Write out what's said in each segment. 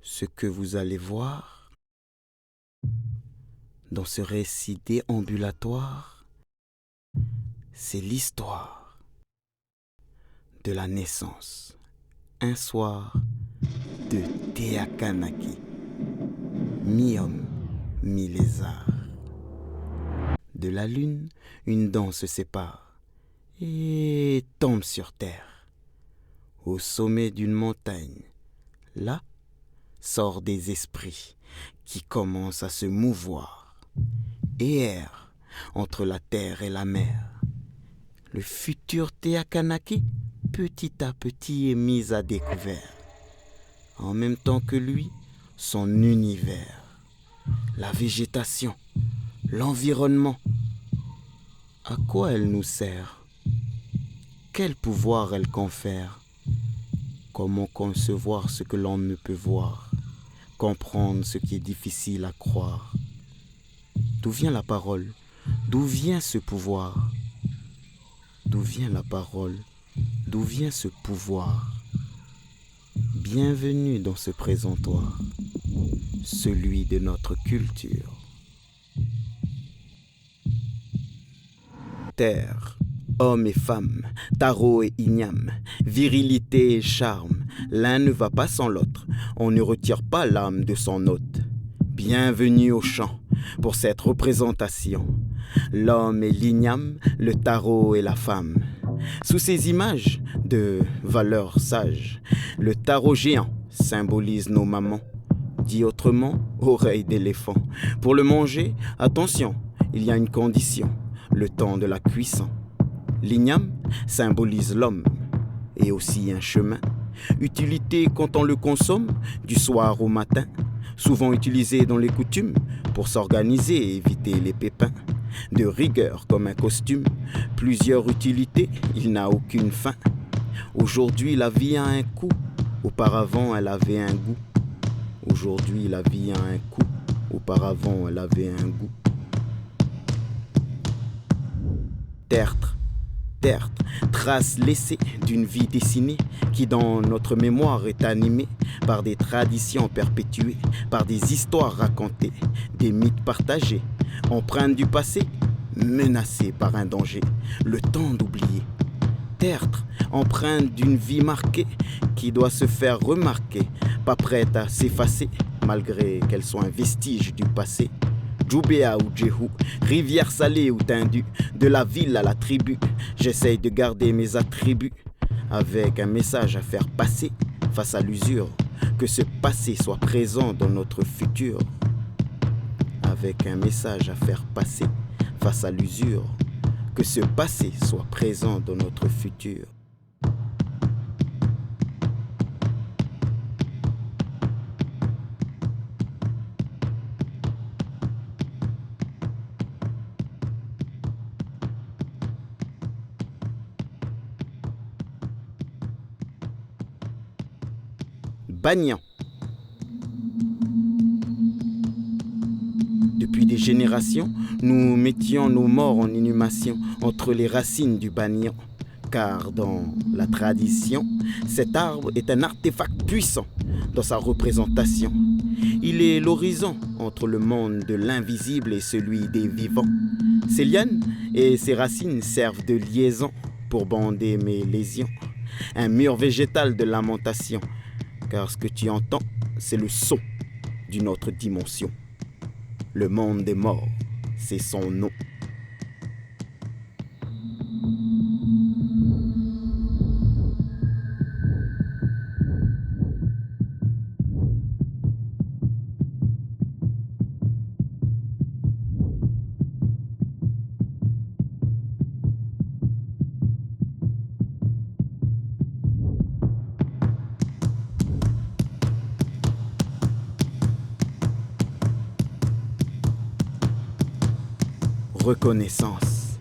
Ce que vous allez voir dans ce récit déambulatoire, c'est l'histoire de la naissance, un soir, de Thea Kanaki, mi-homme, mi-lézard. De la lune, une dent se sépare et tombe sur terre. Au sommet d'une montagne, là, sort des esprits qui commencent à se mouvoir et errent entre la terre et la mer. Le futur Thea Kanaki, petit à petit, est mis à découvert. En même temps que lui, son univers, la végétation, l'environnement. À quoi elle nous sert? Quel pouvoir elle confère? Comment concevoir ce que l'on ne peut voir? Comprendre ce qui est difficile à croire? D'où vient la parole? D'où vient ce pouvoir? D'où vient la parole? D'où vient ce pouvoir? Bienvenue dans ce présentoir, celui de notre culture. Terre, hommes et femmes, tarot et igname, virilité et charme, l'un ne va pas sans l'autre, on ne retire pas l'âme de son hôte. Bienvenue au chant pour cette représentation. L'homme et l'igname, le tarot et la femme. Sous ces images de valeurs sages, le tarot géant symbolise nos mamans. Dit autrement, oreille d'éléphant. Pour le manger, attention, il y a une condition, le temps de la cuisson. L'igname symbolise l'homme et aussi un chemin. Utilité quand on le consomme, du soir au matin. Souvent utilisé dans les coutumes pour s'organiser et éviter les pépins. De rigueur comme un costume, plusieurs utilités, il n'a aucune fin. Aujourd'hui la vie a un coût, auparavant elle avait un goût. Aujourd'hui la vie a un coût, auparavant elle avait un goût. Tertre, trace laissée d'une vie dessinée qui dans notre mémoire est animée par des traditions perpétuées, par des histoires racontées, des mythes partagés, empreintes du passé, menacées par un danger, le temps d'oublier. Tertre, empreinte d'une vie marquée qui doit se faire remarquer, pas prête à s'effacer malgré qu'elle soit un vestige du passé. Djoubéa ou Djehou, rivière salée ou tendue, de la ville à la tribu, j'essaye de garder mes attributs, avec un message à faire passer face à l'usure, que ce passé soit présent dans notre futur. Avec un message à faire passer face à l'usure, que ce passé soit présent dans notre futur. Banyan. Depuis des générations, nous mettions nos morts en inhumation entre les racines du banyan. Car dans la tradition, cet arbre est un artefact puissant dans sa représentation. Il est l'horizon entre le monde de l'invisible et celui des vivants. Ses lianes et ses racines servent de liaison pour bander mes lésions. Un mur végétal de lamentation. Car ce que tu entends, c'est le son d'une autre dimension. Le monde des morts, c'est son nom. Reconnaissance.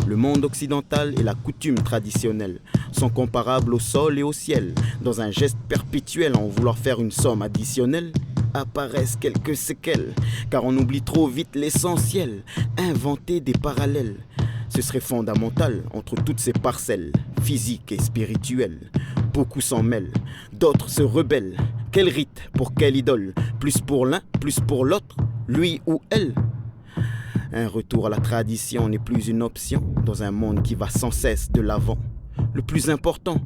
Le monde occidental et la coutume traditionnelle sont comparables au sol et au ciel. Dans un geste perpétuel en vouloir faire une somme additionnelle, apparaissent quelques séquelles, car on oublie trop vite l'essentiel, inventer des parallèles. Ce serait fondamental entre toutes ces parcelles, physiques et spirituelles. Beaucoup s'en mêlent, d'autres se rebellent. Quel rite pour quelle idole? Plus pour l'un, plus pour l'autre, lui ou elle? Un retour à la tradition n'est plus une option dans un monde qui va sans cesse de l'avant. Le plus important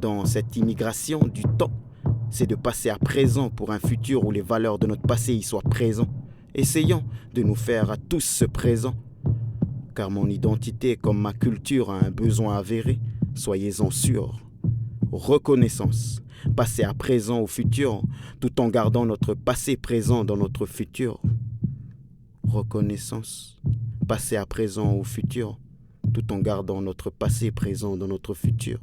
dans cette immigration du temps, c'est de passer à présent pour un futur où les valeurs de notre passé y soient présentes. Essayons de nous faire à tous ce présent. Car mon identité comme ma culture a un besoin avéré, soyez-en sûrs. Reconnaissance, passer à présent au futur, tout en gardant notre passé présent dans notre futur. Reconnaissance, passer à présent au futur, tout en gardant notre passé présent dans notre futur.